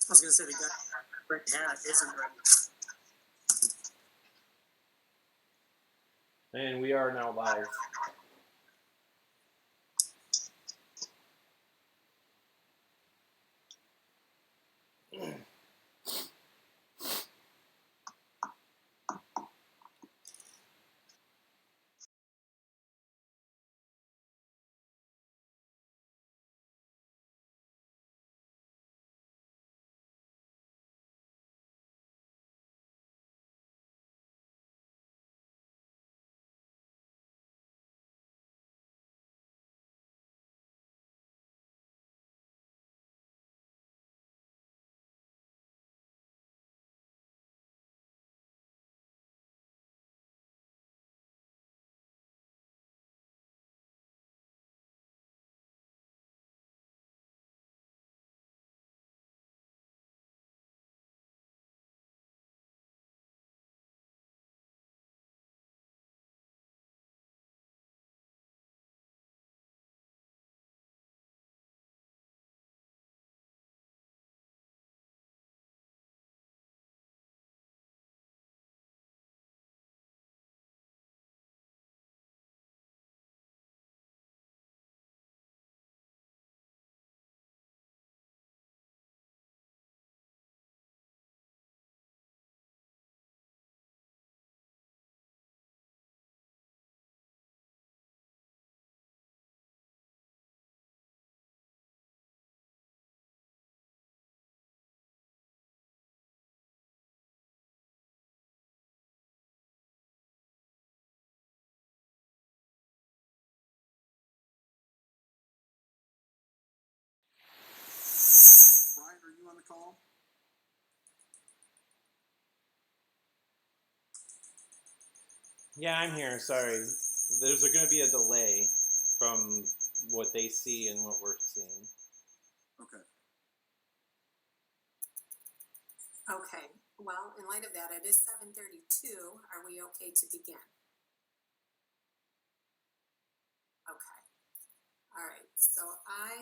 I was going to say the guy with the hat isn't ready. And we are now live. Brian, are you on the call? Yeah, I'm here. Sorry. There's going to be a delay from what they see and what we're seeing. Okay. Okay, well, in light of that, it is 7:32. Are we okay to begin? Okay. All right, so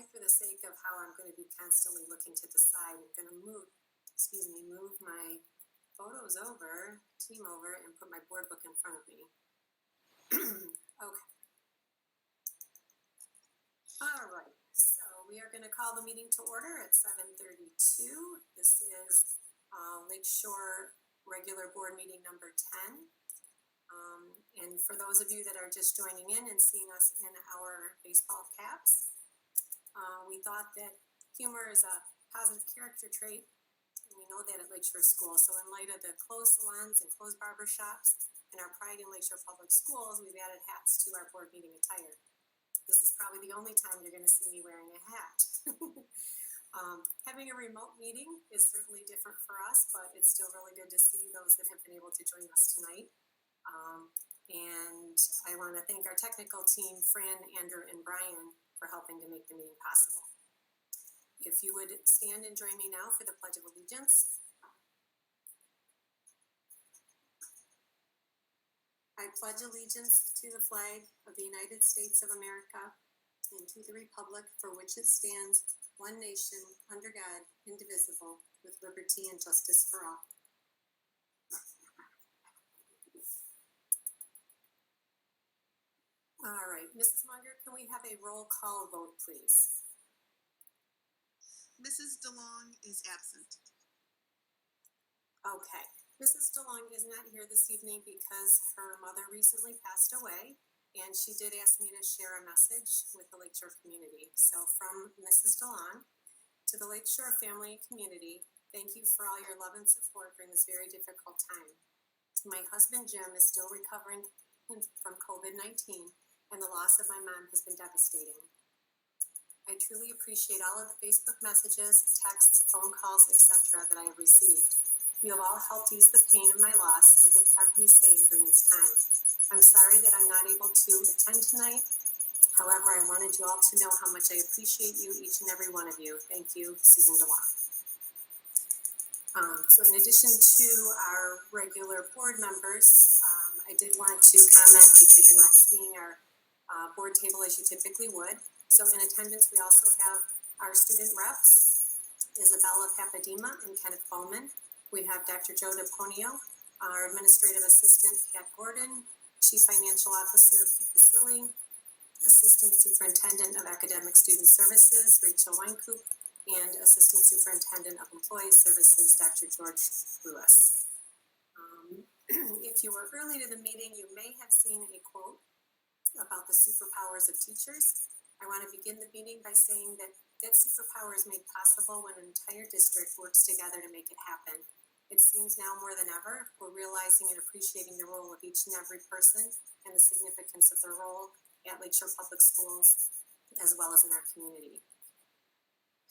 for the sake of how I'm going to be constantly looking to decide, I'm going to move my photos over, team over, and put my board book in front of me. Okay. All right, so we are going to call the meeting to order at 7:32. This is Lakeshore regular board meeting number 10. And for those of you that are just joining in and seeing us in our baseball caps, we thought that humor is a positive character trait, and we know that at Lakeshore School. So in light of the closed salons and closed barber shops and our pride in Lakeshore Public Schools, we've added hats to our board meeting attire. This is probably the only time you're going to see me wearing a hat. Having a remote meeting is certainly different for us, but it's still really good to see those that have been able to join us tonight. And I want to thank our technical team, Fran, Andrew, and Brian, for helping to make the meeting possible. If you would stand and join me now for the Pledge of Allegiance. I pledge allegiance to the flag of the United States of America and to the republic for which it stands, one nation, under God, indivisible, with liberty and justice for all. All right, Mrs. Munger, can we have a roll call vote, please? Mrs. DeLong is absent. Okay, Mrs. DeLong is not here this evening because her mother recently passed away, and she did ask me to share a message with the Lakeshore community. So from Mrs. DeLong to the Lakeshore family and community, thank you for all your love and support during this very difficult time. My husband, Jim, is still recovering from COVID-19, and the loss of my mom has been devastating. I truly appreciate all of the Facebook messages, texts, phone calls, etc. that I have received. You have all helped ease the pain of my loss and have kept me sane during this time. I'm sorry that I'm not able to attend tonight. However, I wanted you all to know how much I appreciate you, each and every one of you. Thank you, Susan DeLong. So in addition to our regular board members, I did want to comment, because you're not seeing our board table as you typically would. So in attendance, we also have our student reps, Isabella Papadima and Kenneth Bowman. We have Dr. Joe DePonio, our Administrative Assistant Pat Gordon, Chief Financial Officer Pete Basili, Assistant Superintendent of Academic Student Services Rachel Weinkoop, and Assistant Superintendent of Employee Services Dr. George Lewis. If you were early to the meeting, you may have seen a quote about the superpowers of teachers. I want to begin the meeting by saying that superpower is made possible when an entire district works together to make it happen. It seems now more than ever, we're realizing and appreciating the role of each and every person and the significance of their role at Lakeshore Public Schools, as well as in our community.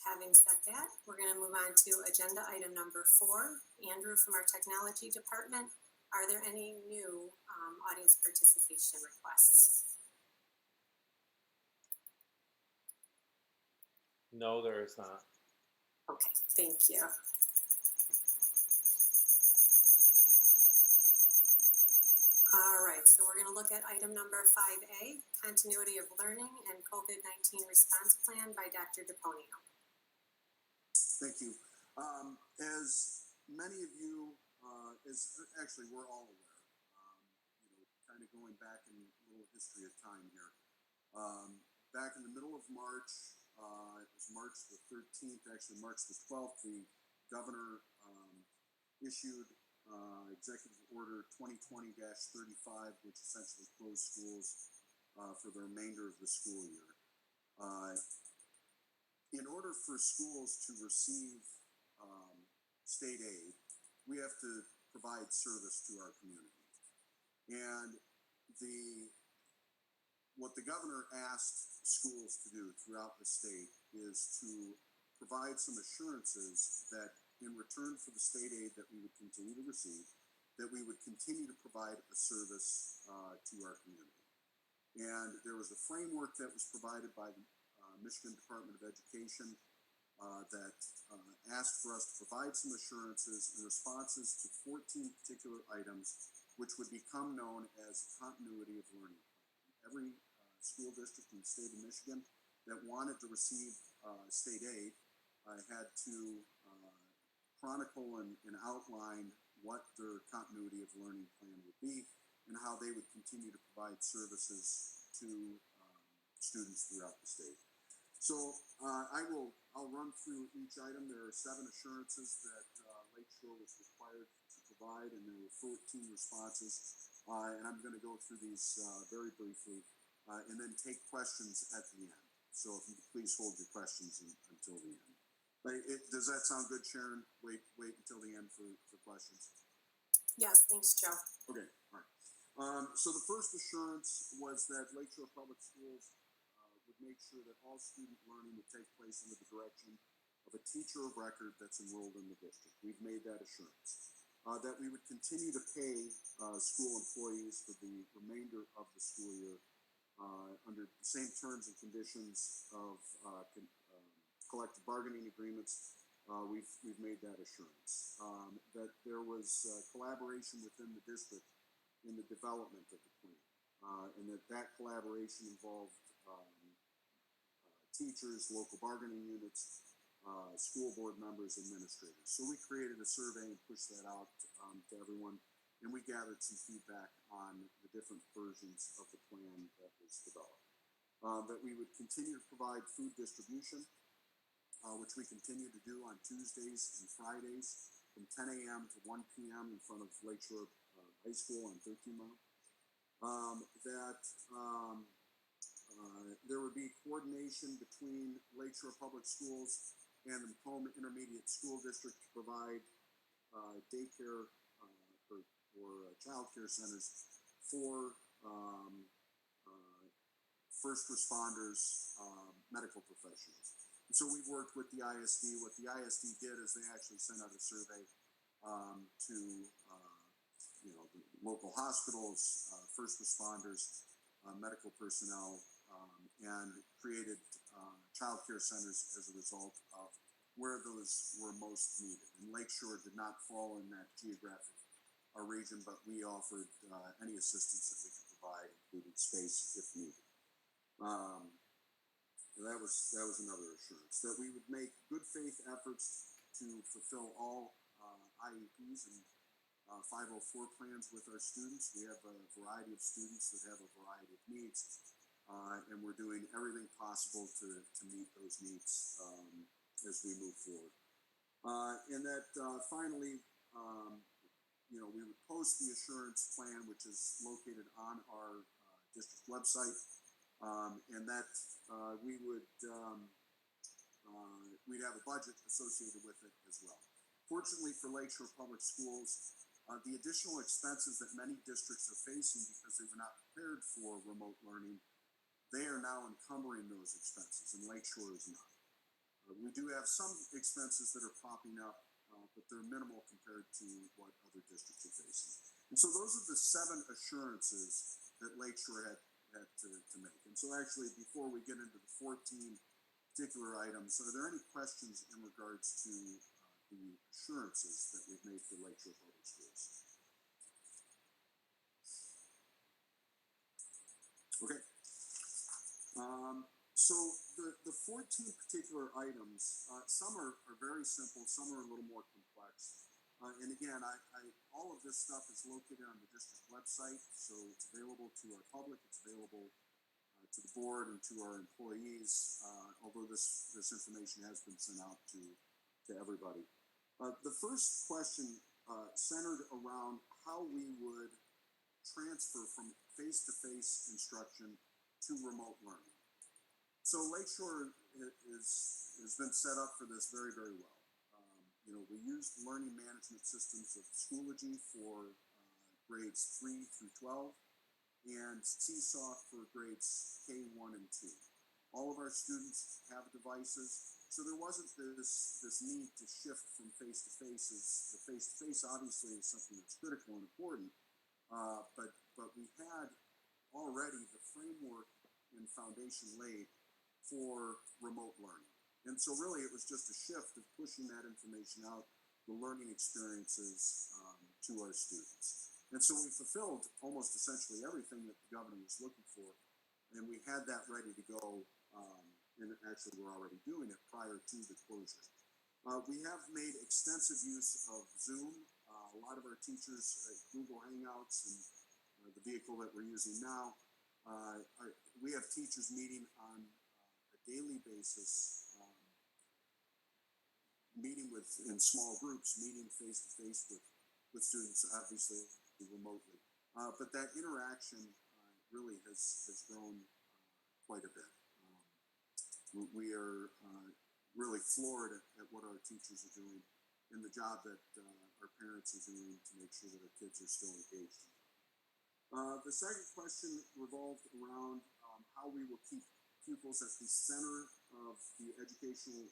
Having said that, we're going to move on to agenda item number 4. Andrew from our technology department, are there any new audience participation requests? No, there is not. Okay, thank you. All right, so we're going to look at item number 5A, continuity of learning and COVID-19 response plan by Dr. DePonio. Thank you. As many of you, actually we're all aware, kind of going back in a little history of time here. Back in the middle of March, it was March the 13th, actually March the 12th, the governor issued Executive Order 2020-35, which essentially closed schools for the remainder of the school year. In order for schools to receive state aid, we have to provide service to our community. And what the governor asked schools to do throughout the state is to provide some assurances that in return for the state aid that we would continue to receive, that we would continue to provide a service to our community. And there was a framework that was provided by the Michigan Department of Education that asked for us to provide some assurances and responses to 14 particular items, which would become known as continuity of learning plan. Every school district in the state of Michigan that wanted to receive state aid had to chronicle and outline what their continuity of learning plan would be and how they would continue to provide services to students throughout the state. So I'll run through each item. There are 7 assurances that Lakeshore was required to provide, and there were 14 responses. And I'm going to go through these very briefly and then take questions at the end. So if you could please hold your questions until the end. Does that sound good, Sharon? Wait until the end for questions. Yes, thanks, Joe. Okay, all right. So the first assurance was that Lakeshore Public Schools would make sure that all student learning would take place under the direction of a teacher of record that's enrolled in the district. We've made that assurance. That we would continue to pay school employees for the remainder of the school year under the same terms and conditions of collective bargaining agreements. We've made that assurance. That there was collaboration within the district in the development of the plan, and that collaboration involved teachers, local bargaining units, school board members, administrators. So we created a survey and pushed that out to everyone, and we gathered some feedback on the different versions of the plan that was developed. That we would continue to provide food distribution, which we continue to do on Tuesdays and Fridays from 10 a.m. to 1 p.m. in front of Lakeshore High School on 13 Mile. There would be coordination between Lakeshore Public Schools and the Macomb Intermediate School District to provide daycare or child care centers for first responders, medical professionals. And so we worked with the ISD. What the ISD did is they actually sent out a survey to the local hospitals, first responders, medical personnel, and created child care centers as a result of where those were most needed. And Lakeshore did not fall in that geographic region, but we offered any assistance that we could provide, including space if needed. And that was another assurance that we would make good faith efforts to fulfill all IEPs and 504 plans with our students. We have a variety of students that have a variety of needs, and we're doing everything possible to meet those needs as we move forward. And that finally, we would post the assurance plan, which is located on our district website, and that we would we'd have a budget associated with it as well. Fortunately for Lakeshore Public Schools, the additional expenses that many districts are facing because they were not prepared for remote learning, they are now encumbering those expenses, and Lakeshore is not. We do have some expenses that are popping up, but they're minimal compared to what other districts are facing. And so those are the 7 assurances that Lakeshore had to make. And so actually, before we get into the 14 particular items, are there any questions in regards to the assurances that we've made for Lakeshore Public Schools? Okay. So the 14 particular items, some are very simple, some are a little more complex. And again, all of this stuff is located on the district website, so it's available to our public, it's available to the board and to our employees, although this information has been sent out to everybody. The first question centered around how we would transfer from face-to-face instruction to remote learning. So Lakeshore has been set up for this very, very well. We use the learning management systems of Schoology for grades 3 through 12 and Seesaw for grades K1 and 2. All of our students have devices, so there wasn't this need to shift from face-to-face. The face-to-face obviously is something that's critical and important, but we had already the framework and foundation laid for remote learning. And so really it was just a shift of pushing that information out, the learning experiences to our students. And so we fulfilled almost essentially everything that the governor was looking for, and we had that ready to go, and actually we're already doing it prior to the closure. We have made extensive use of Zoom. A lot of our teachers, Google Hangouts and the vehicle that we're using now, we have teachers meeting on a daily basis, meeting in small groups, meeting face-to-face with students, obviously remotely. But that interaction really has grown quite a bit. We are really floored at what our teachers are doing and the job that our parents are doing to make sure that our kids are still engaged. The second question revolved around how we will keep pupils at the center of the educational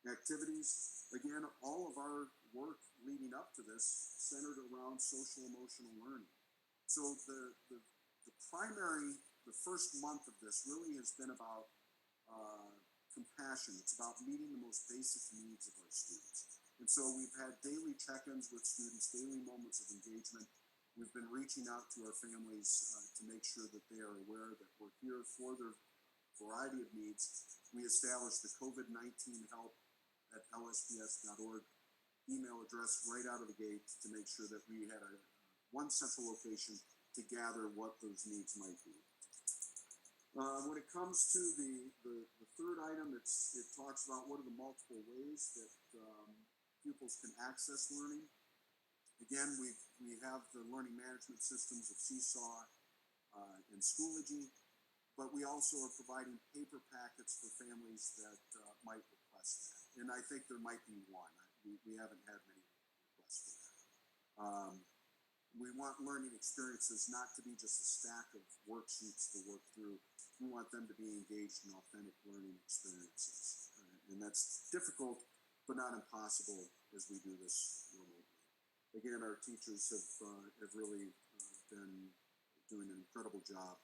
activities. Again, all of our work leading up to this centered around social emotional learning. So the first month of this really has been about compassion. It's about meeting the most basic needs of our students. And so we've had daily check-ins with students, daily moments of engagement. We've been reaching out to our families to make sure that they are aware that we're here for their variety of needs. We established the COVID-19 help at lsps.org email address right out of the gate to make sure that we had one central location to gather what those needs might be. When it comes to the third item, it talks about what are the multiple ways that pupils can access learning. Again, we have the learning management systems of Seesaw and Schoology, but we also are providing paper packets for families that might request that. And I think there might be one. We haven't had many requests for that. We want learning experiences not to be just a stack of worksheets to work through. We want them to be engaged in authentic learning experiences. And that's difficult, but not impossible as we do this remotely. Again, our teachers have really been doing an incredible job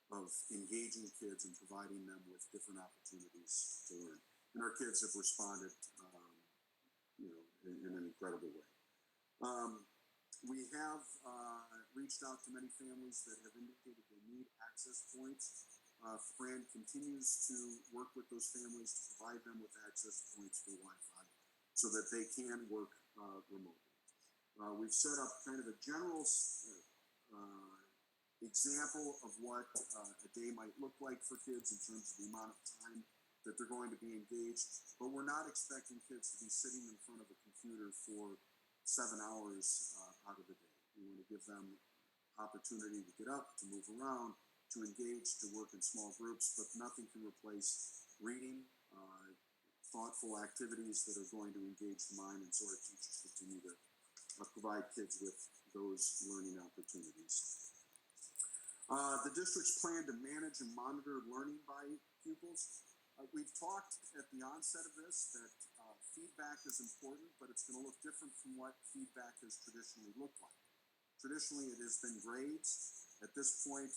of engaging kids and providing them with different opportunities to learn. And our kids have responded, in an incredible way. We have reached out to many families that have indicated they need access points Fran continues to work with those families to provide them with access points for Wi-Fi so that they can work remotely. We've set up kind of a general example of what a day might look like for kids in terms of the amount of time that they're going to be engaged, but we're not expecting kids to be sitting in front of a computer for 7 hours out of the day. We want to give them opportunity to get up, to move around, to engage, to work in small groups, but nothing can replace reading, thoughtful activities that are going to engage the mind, and so our teachers continue to provide kids with those learning opportunities. The district's plan to manage and monitor learning by pupils. We've talked at the onset of this that feedback is important, but it's going to look different from what feedback has traditionally looked like. Traditionally, it has been grades. At this point,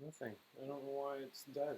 Nothing. I don't know why it's dead.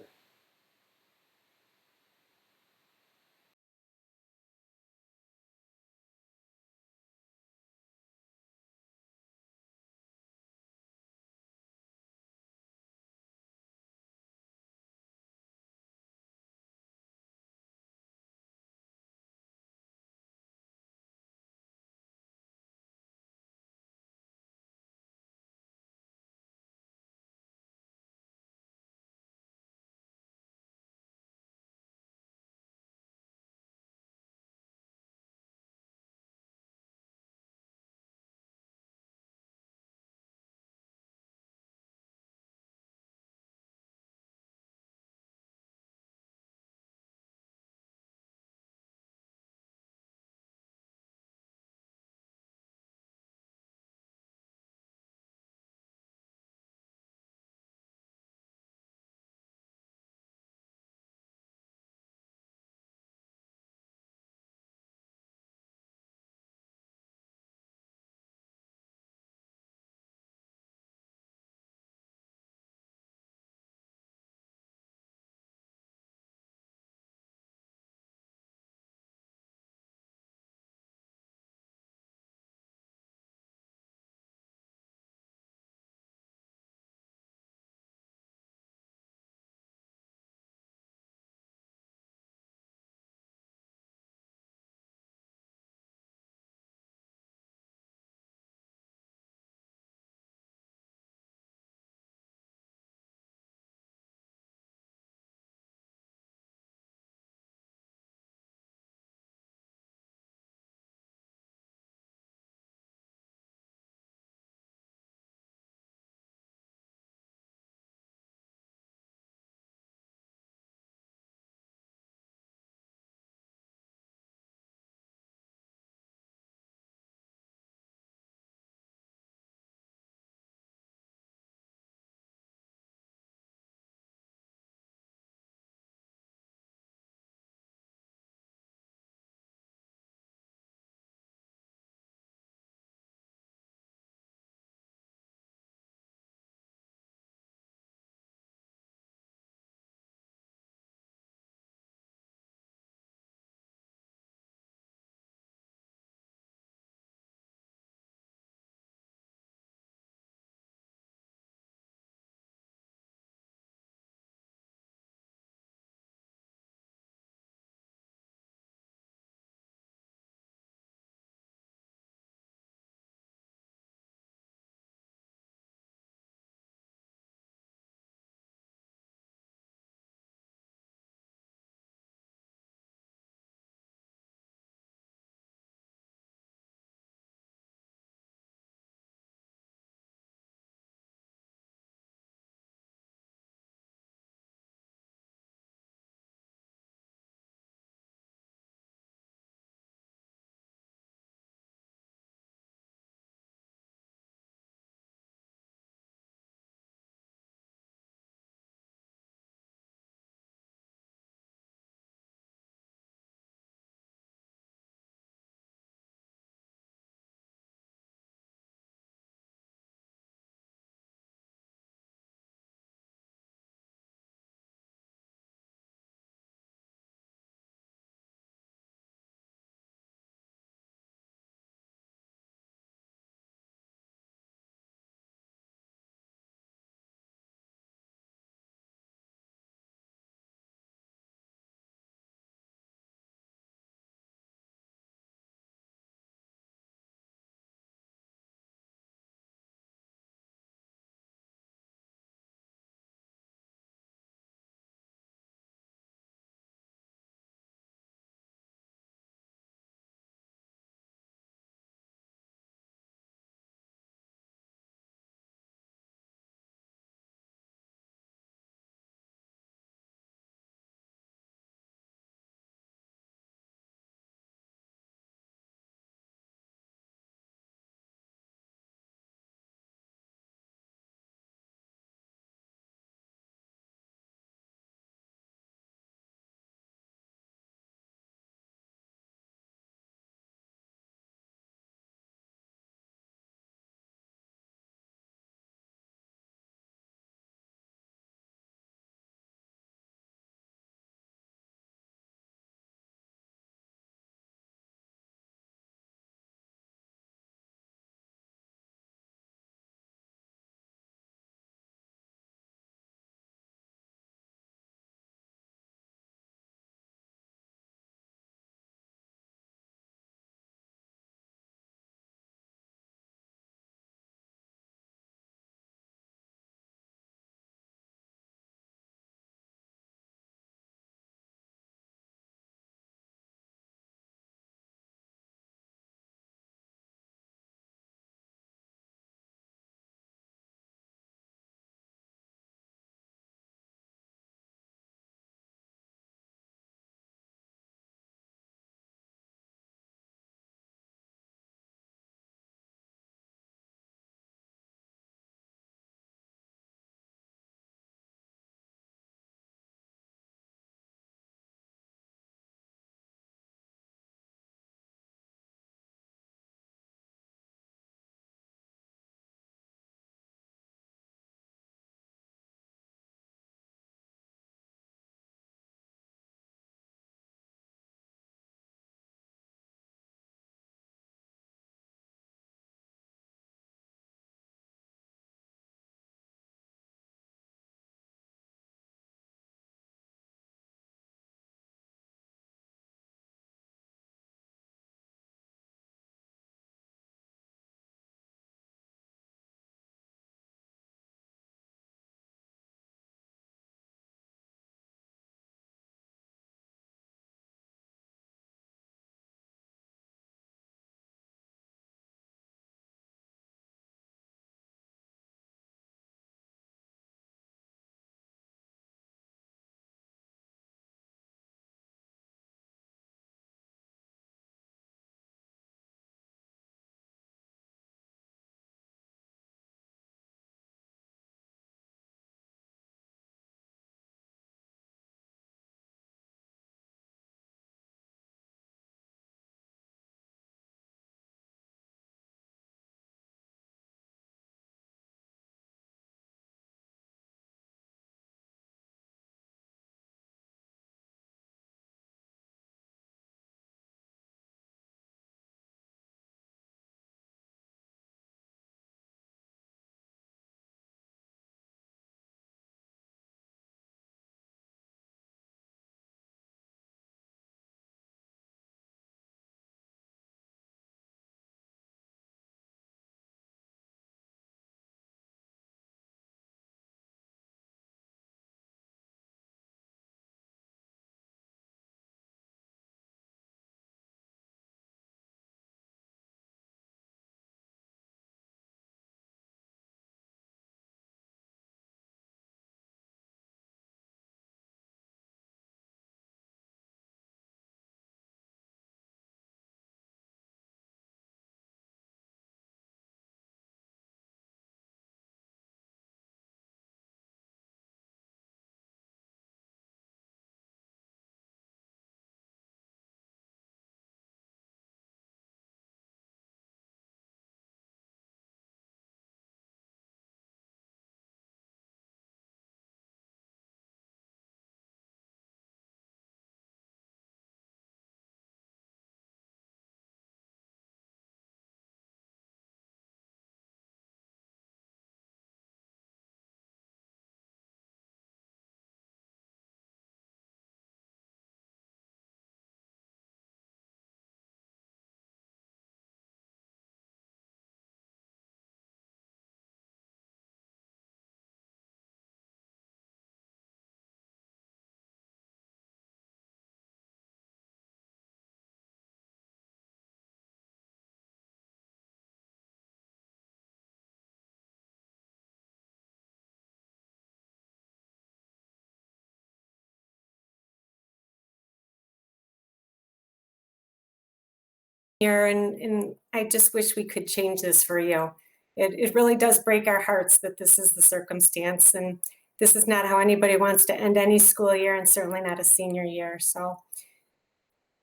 here, and I just wish we could change this for you. It really does break our hearts that this is the circumstance, and this is not how anybody wants to end any school year, and certainly not a senior year. So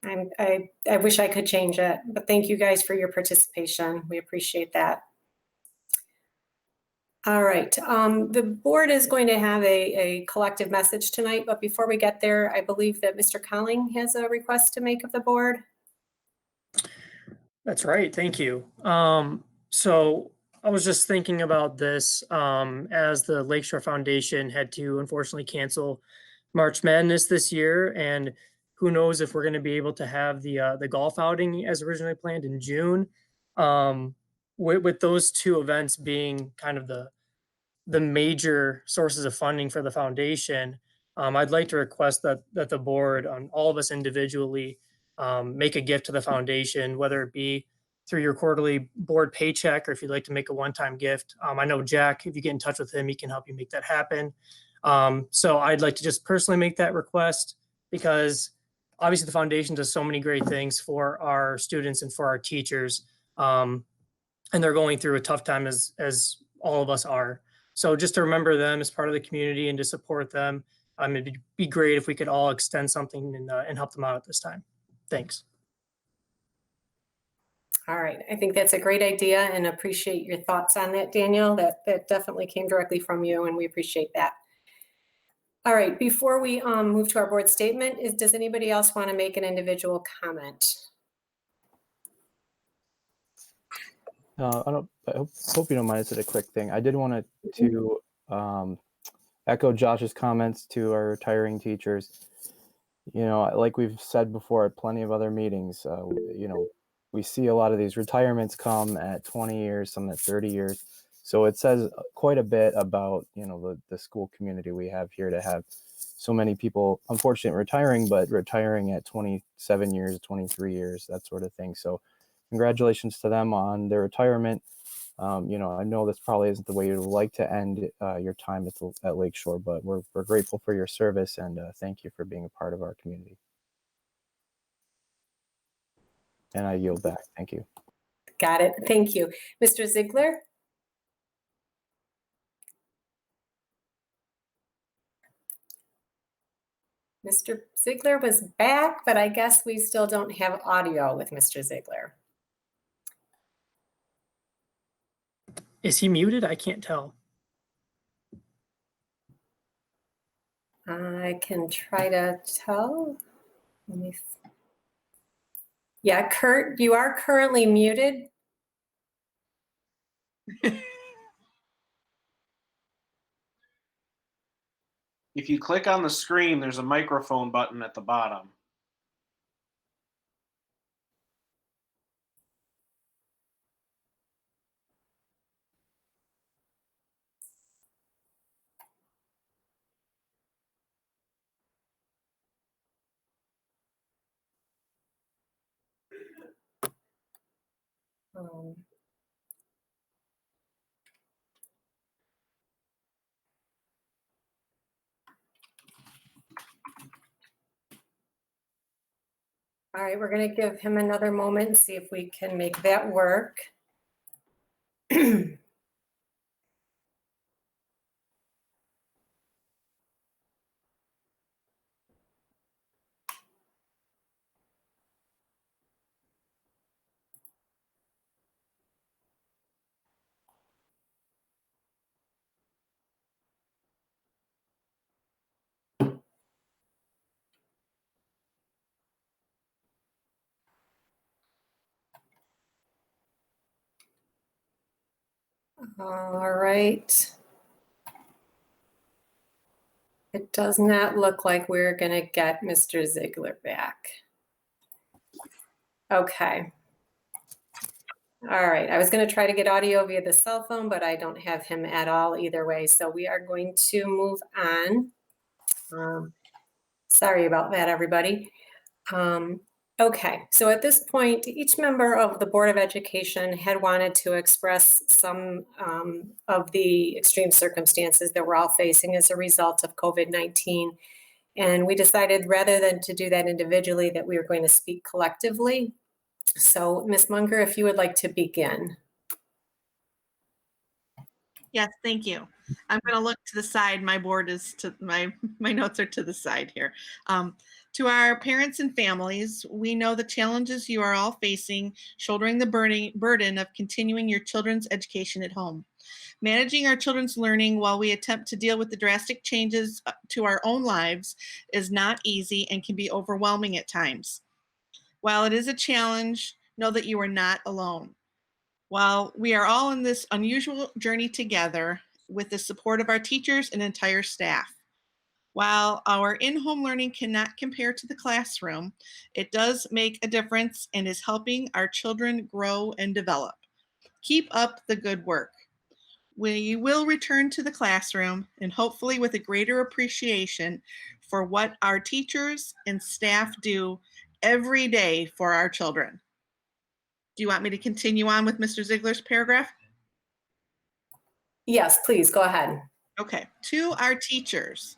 I wish I could change it, but thank you guys for your participation. We appreciate that. All right, the board is going to have a collective message tonight, but before we get there, I believe that Mr. Colling has a request to make of the board. That's right. Thank you. So I was just thinking about this as the Lakeshore Foundation had to unfortunately cancel March Madness this year, and who knows if we're going to be able to have the golf outing as originally planned in June. With those two events being kind of the major sources of funding for the foundation, I'd like to request that the board, all of us individually, make a gift to the foundation, whether it be through your quarterly board paycheck or if you'd like to make a one-time gift. I know Jack, if you get in touch with him, he can help you make that happen. So I'd like to just personally make that request because obviously the foundation does so many great things for our students and for our teachers. And they're going through a tough time as all of us are. So just to remember them as part of the community and to support them, it'd be great if we could all extend something and help them out at this time. Thanks. All right, I think that's a great idea and appreciate your thoughts on that, Daniel. That definitely came directly from you and we appreciate that. All right, before we move to our board statement, does anybody else want to make an individual comment? I hope you don't mind. It's a quick thing. I did want to echo Josh's comments to our retiring teachers. You know, like we've said before at plenty of other meetings, you know, we see a lot of these retirements come at 20 years, some at 30 years. So it says quite a bit about, you know, the school community we have here to have so many people, unfortunately, retiring, but retiring at 27 years, 23 years, that sort of thing. So congratulations to them on their retirement. You know, I know this probably isn't the way you'd like to end your time at Lakeshore, but we're grateful for your service and thank you for being a part of our community. And I yield back. Thank you. Got it. Thank you. Mr. Ziegler? Mr. Ziegler was back, but I guess we still don't have audio with Mr. Ziegler. Is he muted? I can't tell. I can try to tell. Yeah, Kurt, you are currently muted. If you click on the screen, there's a microphone button at the bottom. All right, we're going to give him another moment and see if we can make that work. All right. It does not look like we're going to get Mr. Ziegler back. Okay. All right. I was going to try to get audio via the cell phone, but I don't have him at all either way. So we are going to move on. Sorry about that, everybody. Okay, so at this point, each member of the Board of Education had wanted to express some of the extreme circumstances that we're all facing as a result of COVID-19. And we decided rather than to do that individually, that we were going to speak collectively. So Ms. Munger, if you would like to begin. Yes, thank you. I'm going to look to the side. My board is to my notes are to the side here. To our parents and families, we know the challenges you are all facing, shouldering the burden of continuing your children's education at home. Managing our children's learning while we attempt to deal with the drastic changes to our own lives is not easy and can be overwhelming at times. While it is a challenge, know that you are not alone. While we are all in this unusual journey together with the support of our teachers and entire staff. While our in-home learning cannot compare to the classroom, it does make a difference and is helping our children grow and develop. Keep up the good work. We will return to the classroom and hopefully with a greater appreciation for what our teachers and staff do every day for our children. Do you want me to continue on with Mr. Ziegler's paragraph? Yes, please, go ahead. Okay. To our teachers,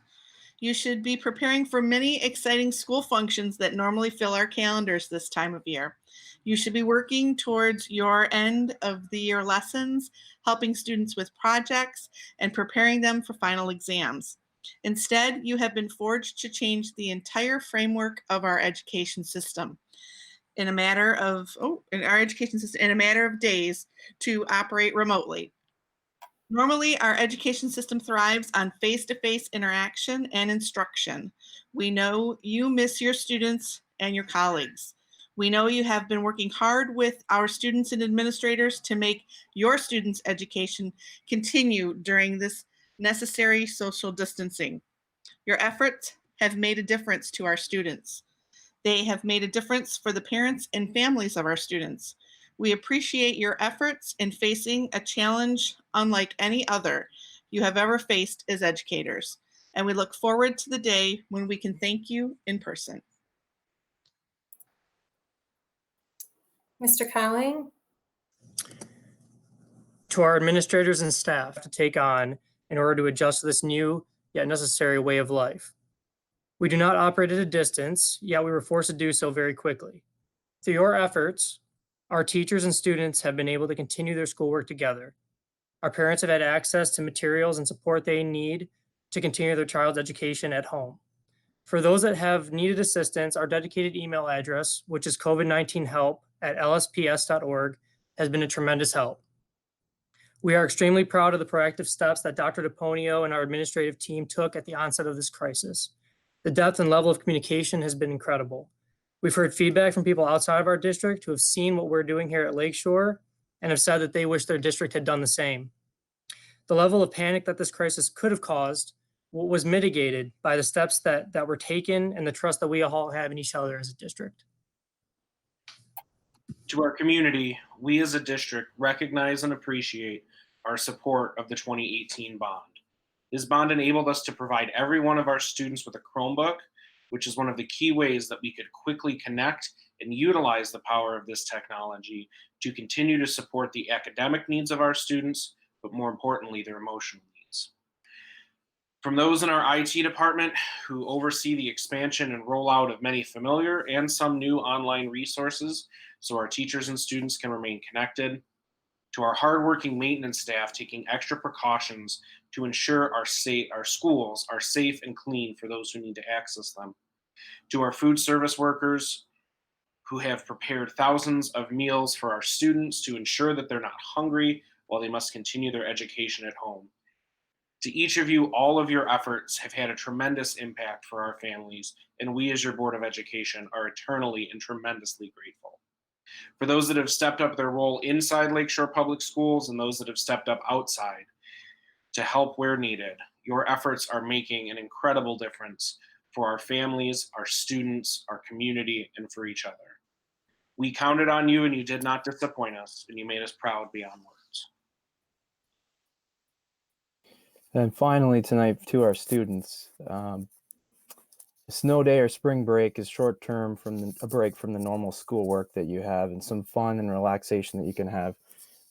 you should be preparing for many exciting school functions that normally fill our calendars this time of year. You should be working towards your end of the year lessons, helping students with projects, and preparing them for final exams. Instead, you have been forged to change the entire framework of our education system in a matter of days to operate remotely. Normally, our education system thrives on face-to-face interaction and instruction. We know you miss your students and your colleagues. We know you have been working hard with our students and administrators to make your students' education continue during this necessary social distancing. Your efforts have made a difference to our students. They have made a difference for the parents and families of our students. We appreciate your efforts in facing a challenge unlike any other you have ever faced as educators, and we look forward to the day when we can thank you in person. Mr. Cowling? To our administrators and staff to take on in order to adjust to this new yet necessary way of life. We do not operate at a distance, yet we were forced to do so very quickly. Through your efforts, our teachers and students have been able to continue their schoolwork together. Our parents have had access to materials and support they need to continue their child's education at home. For those that have needed assistance, our dedicated email address, which is COVID-19help@lsps.org, has been a tremendous help. We are extremely proud of the proactive steps that Dr. DePonio and our administrative team took at the onset of this crisis. The depth and level of communication has been incredible. We've heard feedback from people outside of our district who have seen what we're doing here at Lakeshore and have said that they wish their district had done the same. The level of panic that this crisis could have caused was mitigated by the steps that were taken and the trust that we all have in each other as a district. To our community, we as a district recognize and appreciate our support of the 2018 bond. This bond enabled us to provide every one of our students with a Chromebook, which is one of the key ways that we could quickly connect and utilize the power of this technology to continue to support the academic needs of our students, but more importantly, their emotional needs. From those in our IT department who oversee the expansion and rollout of many familiar and some new online resources so our teachers and students can remain connected, to our hardworking maintenance staff taking extra precautions to ensure our schools are safe and clean for those who need to access them, to our food service workers who have prepared thousands of meals for our students to ensure that they're not hungry while they must continue their education at home. To each of you, all of your efforts have had a tremendous impact for our families, and we as your Board of Education are eternally and tremendously grateful. For those that have stepped up their role inside Lakeshore Public Schools and those that have stepped up outside to help where needed, your efforts are making an incredible difference for our families, our students, our community, and for each other. We counted on you and you did not disappoint us, and you made us proud beyond words. And finally tonight to our students, a snow day or spring break is short term from a break from the normal schoolwork that you have and some fun and relaxation that you can have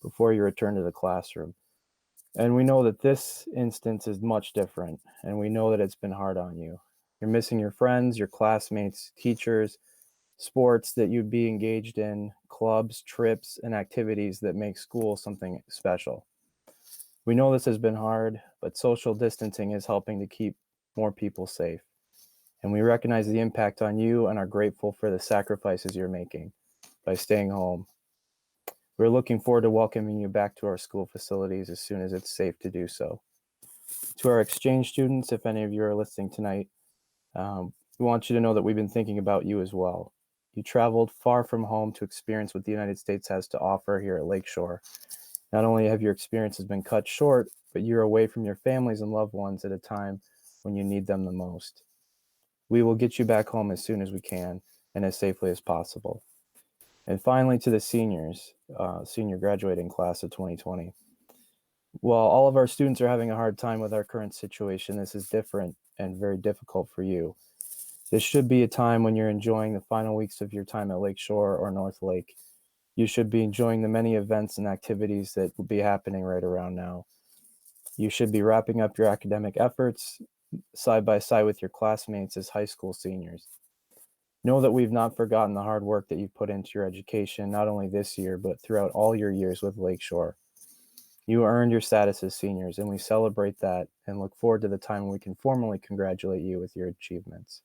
before you return to the classroom. And we know that this instance is much different, and we know that it's been hard on you. You're missing your friends, your classmates, teachers, sports that you'd be engaged in, clubs, trips, and activities that make school something special. We know this has been hard, but social distancing is helping to keep more people safe. And we recognize the impact on you and are grateful for the sacrifices you're making by staying home. We're looking forward to welcoming you back to our school facilities as soon as it's safe to do so. To our exchange students, if any of you are listening tonight, we want you to know that we've been thinking about you as well. You traveled far from home to experience what the United States has to offer here at Lakeshore. Not only have your experiences been cut short, but you're away from your families and loved ones at a time when you need them the most. We will get you back home as soon as we can and as safely as possible. And finally, to the seniors, senior graduating class of 2020. While all of our students are having a hard time with our current situation, this is different and very difficult for you. This should be a time when you're enjoying the final weeks of your time at Lakeshore or North Lake. You should be enjoying the many events and activities that will be happening right around now. You should be wrapping up your academic efforts side by side with your classmates as high school seniors. Know that we've not forgotten the hard work that you've put into your education, not only this year, but throughout all your years with Lakeshore. You earned your status as seniors, and we celebrate that and look forward to the time when we can formally congratulate you with your achievements.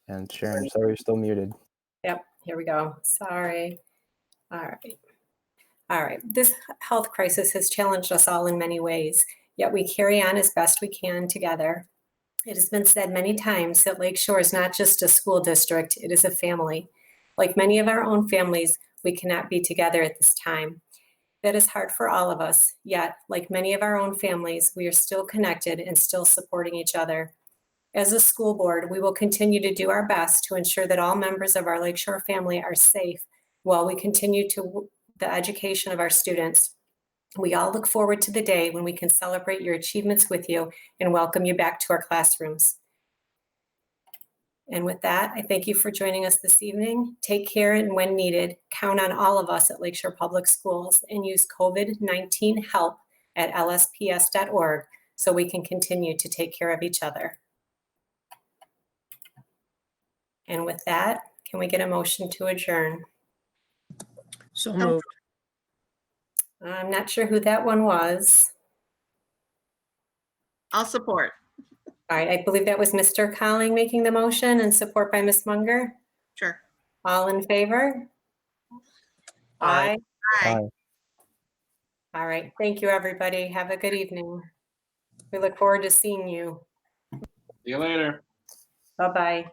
And Sharon, I'm sorry you're still muted. Yep, here we go. Sorry. All right. All right. This health crisis has challenged us all in many ways, yet we carry on as best we can together. It has been said many times that Lakeshore is not just a school district, it is a family. Like many of our own families, we cannot be together at this time. That is hard for all of us, yet, like many of our own families, we are still connected and still supporting each other. As a school board, we will continue to do our best to ensure that all members of our Lakeshore family are safe while we continue to the education of our students. We all look forward to the day when we can celebrate your achievements with you and welcome you back to our classrooms. And with that, I thank you for joining us this evening. Take care, and when needed, count on all of us at Lakeshore Public Schools and use COVID-19 help at lsps.org so we can continue to take care of each other. And with that, can we get a motion to adjourn? So moved. I'm not sure who that one was. I'll support. All right, I believe that was Mr. Colling making the motion and support by Ms. Munger. Sure. All in favor? Aye. Aye. Aye. All right, thank you, everybody. Have a good evening. We look forward to seeing you. See you later. Bye-bye.